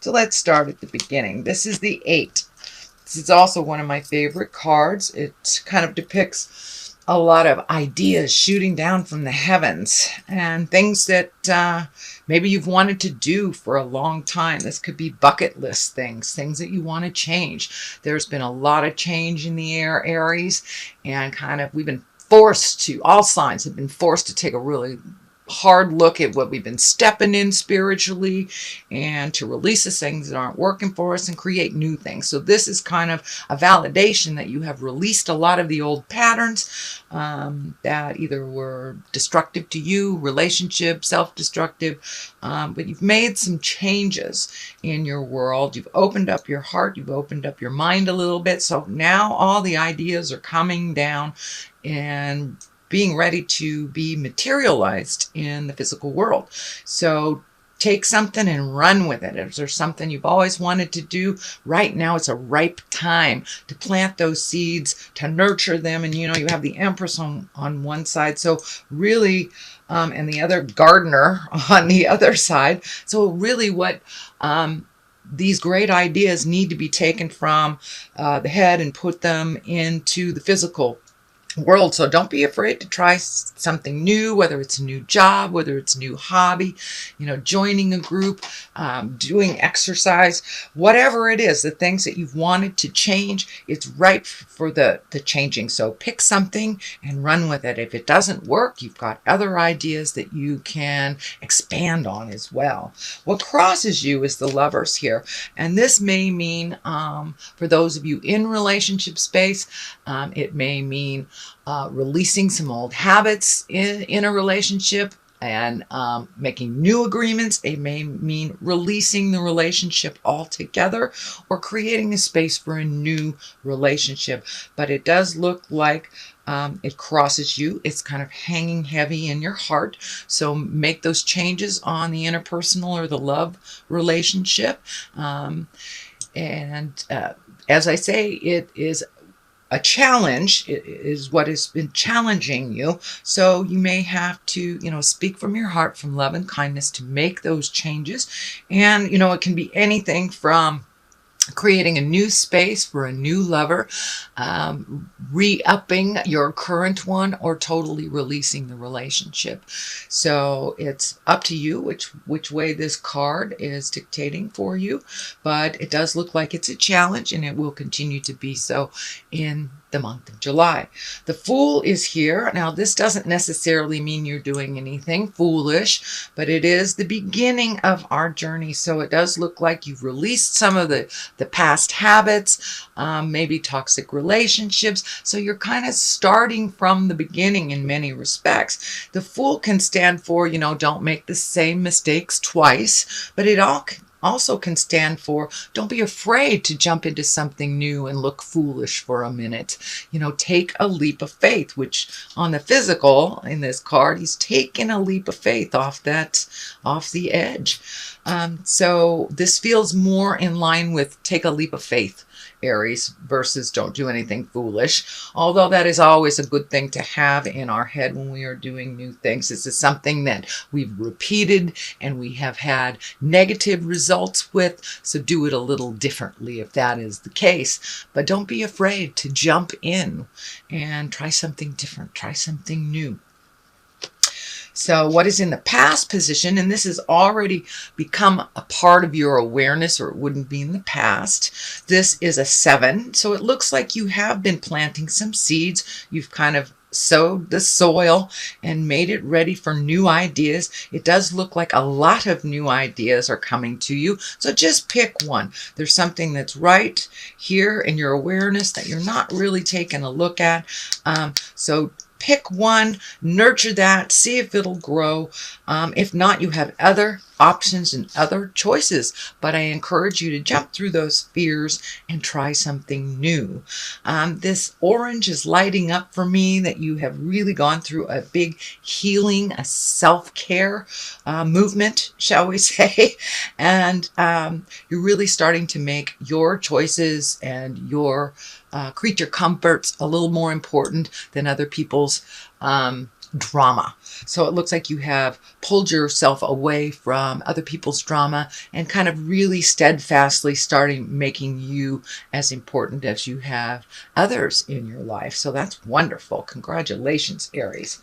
So let's start at the beginning. This is the 8. This is also one of my favorite cards. It kind of depicts a lot of ideas shooting down from the heavens and things that maybe you've wanted to do for a long time. This could be bucket list things, things that you want to change. There's been a lot of change in the air, Aries, and kind of we've been forced to, all signs have been forced to take a really hard look at what we've been stepping in spiritually and to release the things that aren't working for us and create new things. So this is kind of a validation that you have released a lot of the old patterns that either were destructive to you, relationship, self-destructive, but you've made some changes in your world. You've opened up your heart, you've opened up your mind a little bit. So now all the ideas are coming down and being ready to be materialized in the physical world. So take something and run with it. If there's something you've always wanted to do, right now it's a ripe time to plant those seeds, to nurture them. And you know, you have the Empress on one side. So really, and the other gardener on the other side. So really what these great ideas need to be taken from the head and put them into the physical world. So don't be afraid to try something new, whether it's a new job, whether it's a new hobby, you know, joining a group, doing exercise, whatever it is, the things that you've wanted to change, it's ripe for the changing. So pick something and run with it. If it doesn't work, you've got other ideas that you can expand on as well. What crosses you is the Lovers here. And this may mean, for those of you in relationship space, it may mean releasing some old habits in a relationship and making new agreements. It may mean releasing the relationship altogether or creating a space for a new relationship. But it does look like it crosses you. It's kind of hanging heavy in your heart. So make those changes on the interpersonal or the love relationship. As I say, it is a challenge. It is what has been challenging you. So you may have to, you know, speak from your heart, from love and kindness to make those changes. And, you know, it can be anything from creating a new space for a new lover, re-upping your current one, or totally releasing the relationship. So it's up to you which way this card is dictating for you, but it does look like it's a challenge, and it will continue to be so in the month of July. The Fool is here. Now, this doesn't necessarily mean you're doing anything foolish, but it is the beginning of our journey. So it does look like you've released some of the past habits, maybe toxic relationships. So you're kind of starting from the beginning in many respects. The Fool can stand for, you know, don't make the same mistakes twice, but it also can stand for don't be afraid to jump into something new and look foolish for a minute. You know, take a leap of faith, which on the physical in this card, he's taken a leap of faith off the edge. So this feels more in line with take a leap of faith, Aries, versus don't do anything foolish. Although that is always a good thing to have in our head when we are doing new things. This is something that we've repeated and we have had negative results with. So do it a little differently if that is the case. But don't be afraid to jump in and try something different, try something new. So what is in the past position, and this has already become a part of your awareness, or it wouldn't be in the past. This is a 7. So it looks like you have been planting some seeds. You've kind of sowed the soil and made it ready for new ideas. It does look like a lot of new ideas are coming to you. So just pick one. There's something that's right here in your awareness that you're not really taking a look at. So pick one, nurture that, see if it'll grow. If not, you have other options and other choices. But I encourage you to jump through those fears and try something new. This orange is lighting up for me that you have really gone through a big healing, a self-care movement, shall we say. And you're really starting to make your choices and your creature comforts a little more important than other people's drama. So it looks like you have pulled yourself away from other people's drama and kind of really steadfastly starting making you as important as you have others in your life. So that's wonderful. Congratulations, Aries.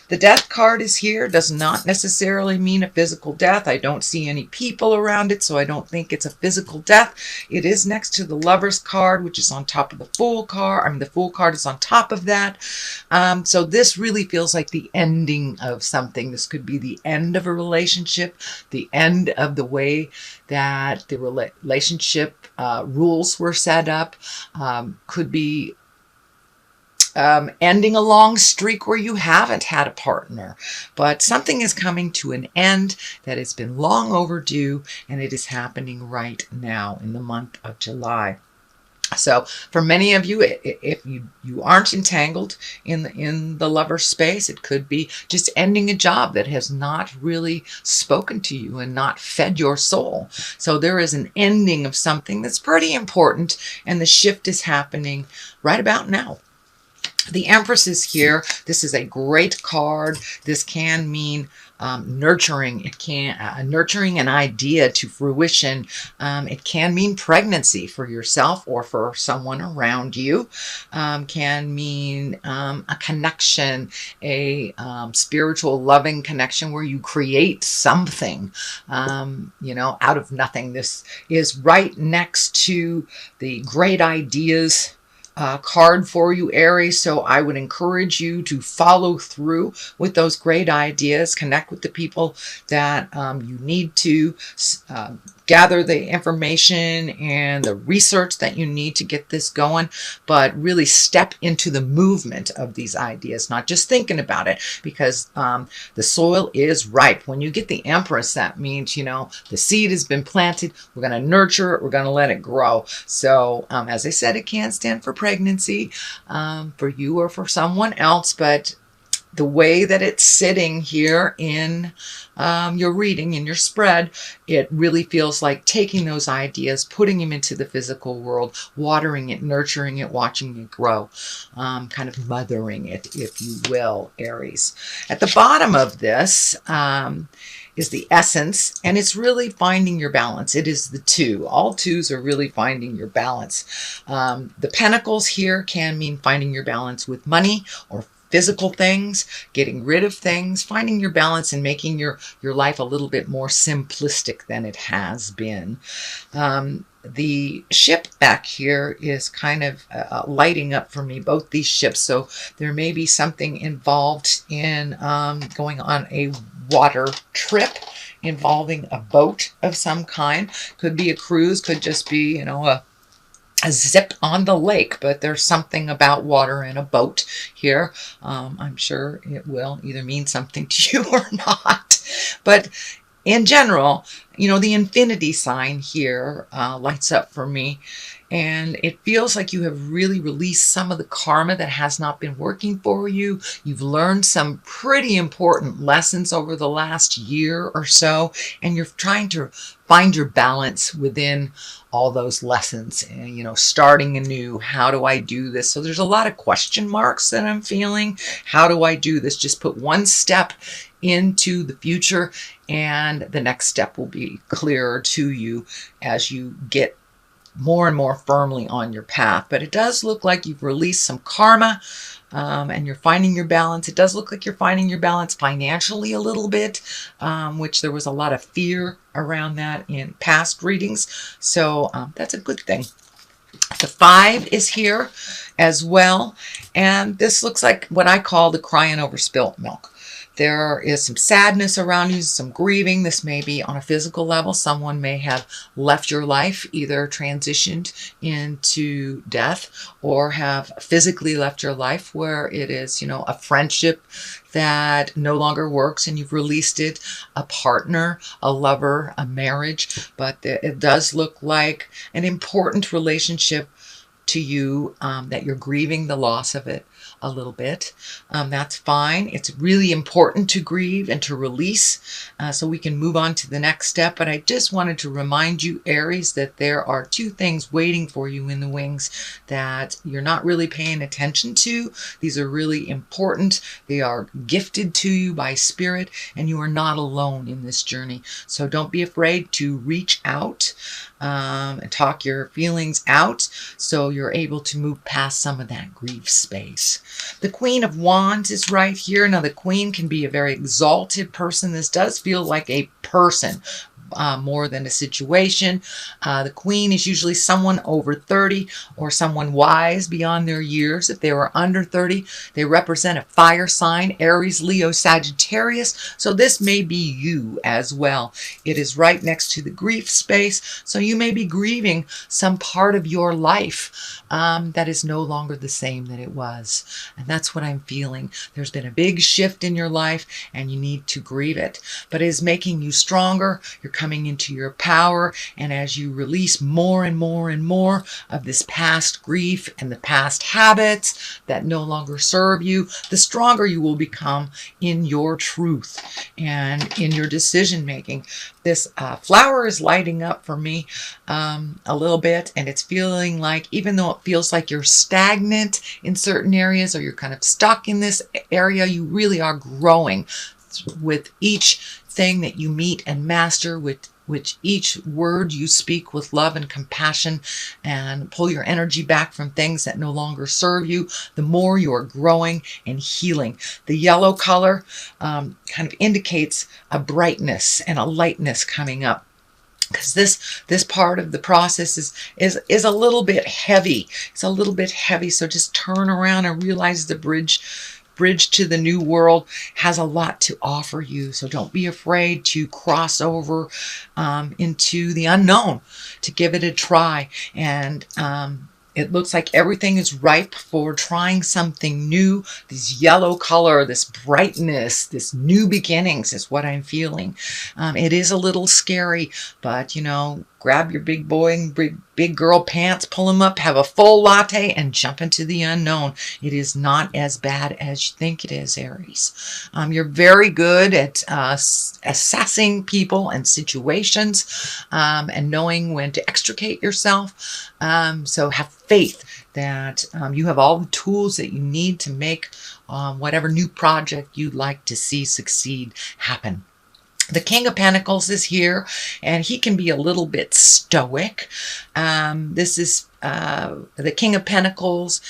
The death card is here. Does not necessarily mean a physical death. I don't see any people around it, so I don't think it's a physical death. It is next to the Lover's card, which is on top of the Fool card. I mean, the Fool card is on top of that. So this really feels like the ending of something. This could be the end of a relationship, the end of the way that the relationship rules were set up. Could be ending a long streak where you haven't had a partner, but something is coming to an end that has been long overdue, and it is happening right now in the month of July. So for many of you, if you aren't entangled in the lover space, it could be just ending a job that has not really spoken to you and not fed your soul. So there is an ending of something that's pretty important, and the shift is happening right about now. The Empress is here. This is a great card. This can mean nurturing. It can nurturing an idea to fruition. It can mean pregnancy for yourself or for someone around you. Can mean a connection, a spiritual, loving connection where you create something, out of nothing. This is right next to the great ideas card for you, Aries. So I would encourage you to follow through with those great ideas, connect with the people that you need to, gather the information and the research that you need to get this going, but really step into the movement of these ideas, not just thinking about it, because the soil is ripe. When you get the Empress, that means, the seed has been planted. We're going to nurture it. We're going to let it grow. So as I said, it can stand for pregnancy for you or for someone else, but the way that it's sitting here in your reading, in your spread, it really feels like taking those ideas, putting them into the physical world, watering it, nurturing it, watching it grow, kind of mothering it, if you will, Aries. At the bottom of this is the Essence, and it's really finding your balance. It is the two. All twos are really finding your balance. The Pentacles here can mean finding your balance with money or physical things, getting rid of things, finding your balance and making your life a little bit more simplistic than it has been. The ship back here is kind of lighting up for me, both these ships. So there may be something involved in going on a water trip involving a boat of some kind. Could be a cruise, could just be, a zip on the lake, but there's something about water and a boat here. I'm sure it will either mean something to you or not. But in general, the infinity sign here lights up for me. And it feels like you have really released some of the karma that has not been working for you. You've learned some pretty important lessons over the last year or so, and you're trying to find your balance within all those lessons. And, starting anew, how do I do this? So there's a lot of question marks that I'm feeling. How do I do this? Just put one step into the future, and the next step will be clearer to you as you get more and more firmly on your path. But it does look like you've released some karma, and you're finding your balance. It does look like you're finding your balance financially a little bit, which there was a lot of fear around that in past readings. So that's a good thing. The 5 is here as well, and this looks like what I call the crying over spilt milk. There is some sadness around you, some grieving. This may be on a physical level. Someone may have left your life, either transitioned into death or have physically left your life, where it is, a friendship that no longer works and you've released it, a partner, a lover, a marriage. But it does look like an important relationship to you, that you're grieving the loss of it. a little bit. That's fine. It's really important to grieve and to release so we can move on to the next step. But I just wanted to remind you, Aries, that there are two things waiting for you in the wings that you're not really paying attention to. These are really important. They are gifted to you by spirit, and you are not alone in this journey. So don't be afraid to reach out and talk your feelings out so you're able to move past some of that grief space. The Queen of Wands is right here. Now, the Queen can be a very exalted person. This does feel like a person. More than a situation. The Queen is usually someone over 30 or someone wise beyond their years. If they were under 30, they represent a fire sign, Aries, Leo, Sagittarius. So this may be you as well. It is right next to the grief space. So you may be grieving some part of your life that is no longer the same that it was. And that's what I'm feeling. There's been a big shift in your life and you need to grieve it. But it is making you stronger. You're coming into your power, and as you release more and more and more of this past grief and the past habits that no longer serve you, the stronger you will become in your truth and in your decision making. This flower is lighting up for me a little bit, and it's feeling like, even though it feels like you're stagnant in certain areas or you're kind of stuck in this area, you really are growing with each thing that you meet and master, with each word you speak with love and compassion, and pull your energy back from things that no longer serve you, the more you are growing and healing. The yellow color kind of indicates a brightness and a lightness coming up, because this part of the process is a little bit heavy. It's a little bit heavy, so just turn around and realize the bridge to the new world has a lot to offer you. So don't be afraid to cross over into the unknown, to give it a try. And it looks like everything is ripe for trying something new. This yellow color, this brightness, this new beginnings is what I'm feeling. It is a little scary, but grab your big boy and big girl pants, pull them up, have a full latte, and jump into the unknown. It is not as bad as you think it is, Aries. You're very good at assessing people and situations and knowing when to extricate yourself. So have faith that you have all the tools that you need to make whatever new project you'd like to see succeed happen. The King of Pentacles is here, and he can be a little bit stoic. This is the King of Pentacles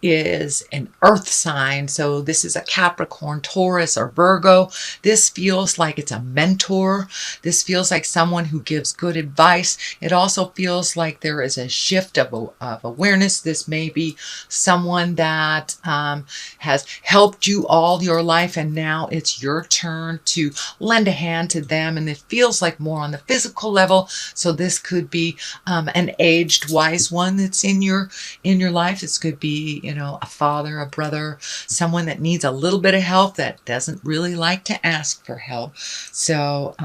is an earth sign, so this is a Capricorn, Taurus, or Virgo. This feels like it's a mentor. This feels like someone who gives good advice. It also feels like there is a shift of awareness. This may be someone that has helped you all your life, and now it's your turn to lend a hand to them, and it feels like more on the physical level. So this could be an aged wise one that's in your life. This could be a father, a brother, someone that needs a little bit of help that doesn't really like to ask for help. So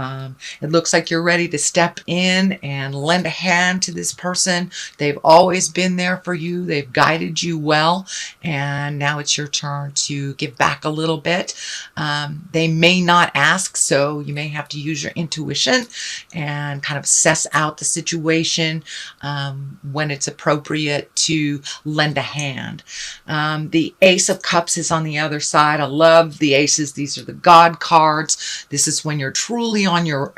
it looks like you're ready to step in and lend a hand to this person. They've always been there for you. They've guided you well, and now it's your turn to give back a little bit. They may not ask, so you may have to use your intuition and kind of assess out the situation when it's appropriate to lend a hand. The Ace of Cups is on the other side. I love the aces. These are the God cards. This is when you're truly on your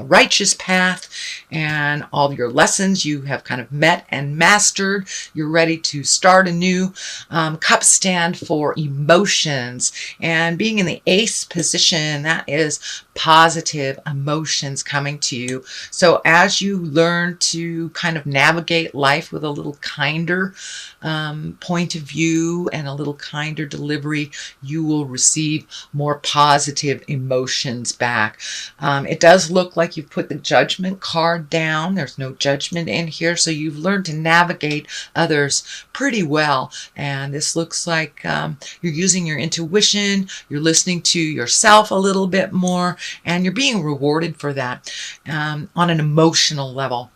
righteous path, and all your lessons you have kind of met and mastered. You're ready to start anew. Cups stand for emotions, and being in the ace position, that is positive emotions coming to you. So as you learn to kind of navigate life with a little kinder point of view and a little kinder delivery, you will receive more positive emotions back. It does look like you've put the Judgment card down. There's no judgment in here, so you've learned to navigate others pretty well. And this looks like you're using your intuition, you're listening to yourself a little bit more, and you're being rewarded for that on an emotional level.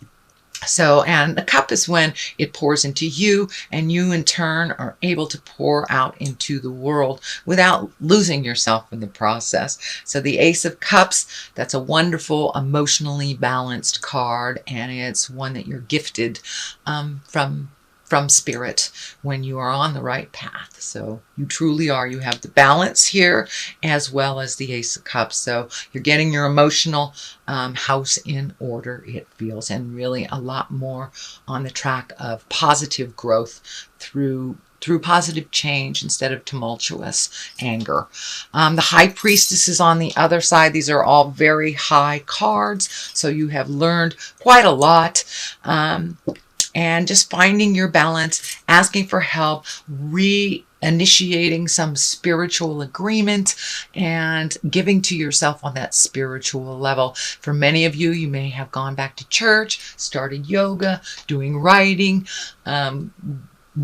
So, and the cup is when it pours into you, and you in turn are able to pour out into the world without losing yourself in the process. So the Ace of Cups, that's a wonderful, emotionally balanced card, and it's one that you're gifted from spirit when you are on the right path. So you truly are. You have the balance here as well as the Ace of Cups. So you're getting your emotional house in order, it feels, and really a lot more on the track of positive growth through positive change instead of tumultuous anger. The High Priestess is on the other side. These are all very high cards, so you have learned quite a lot. And just finding your balance, asking for help, reinitiating some spiritual agreement, and giving to yourself on that spiritual level. For many of you, you may have gone back to church, started yoga, doing writing,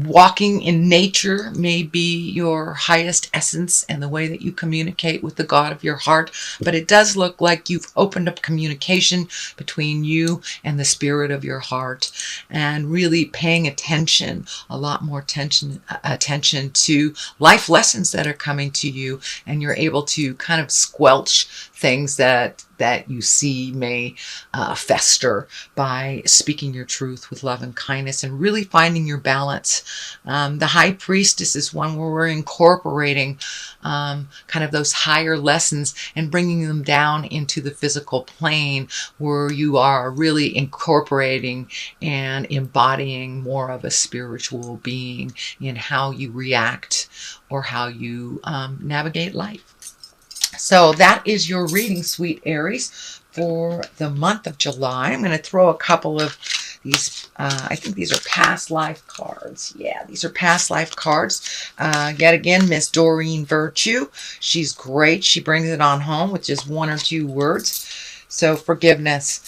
walking in nature may be your highest essence and the way that you communicate with the God of your heart. But it does look like you've opened up communication between you and the spirit of your heart, and really paying attention, a lot more attention to life lessons that are coming to you, and you're able to kind of squelch things that you see may fester by speaking your truth with love and kindness and really finding your balance. The High Priestess is one where we're incorporating kind of those higher lessons and bringing them down into the physical plane, where you are really incorporating and embodying more of a spiritual being in how you react or how you navigate life. So that is your reading, sweet Aries, for the month of July. I'm going to throw a couple of these, I think these are past life cards. Yeah, these are past life cards. Yet again, Miss Doreen Virtue. She's great. She brings it on home with just one or two words. So forgiveness.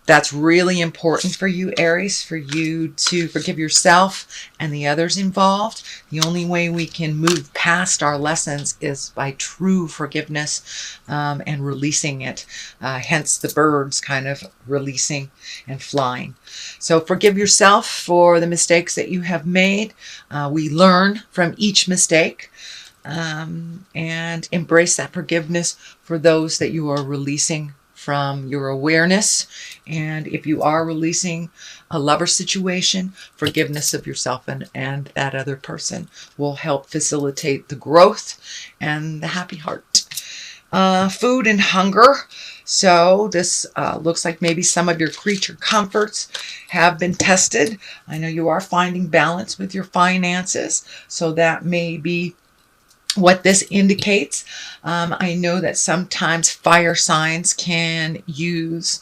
That's really important for you, Aries, for you to forgive yourself and the others involved. The only way we can move past our lessons is by true forgiveness and releasing it. Hence the birds kind of releasing and flying. So forgive yourself for the mistakes that you have made. We learn from each mistake. And embrace that forgiveness for those that you are releasing from your awareness. And if you are releasing a lover situation, forgiveness of yourself and that other person will help facilitate the growth and the happy heart. Food and hunger. So this looks like maybe some of your creature comforts have been tested. I know you are finding balance with your finances, so that may be what this indicates. I know that sometimes fire signs can use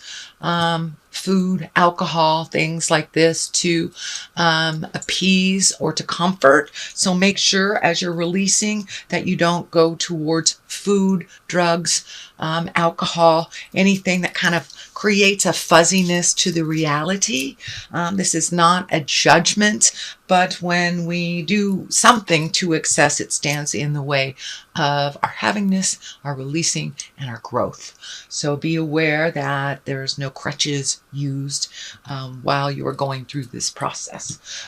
food, alcohol, things like this to appease or to comfort. So make sure as you're releasing that you don't go towards food, drugs, alcohol, anything that kind of creates a fuzziness to the reality. This is not a judgment, but when we do something to excess, it stands in the way of our havingness, our releasing, and our growth. So be aware that there's no crutches used while you are going through this process.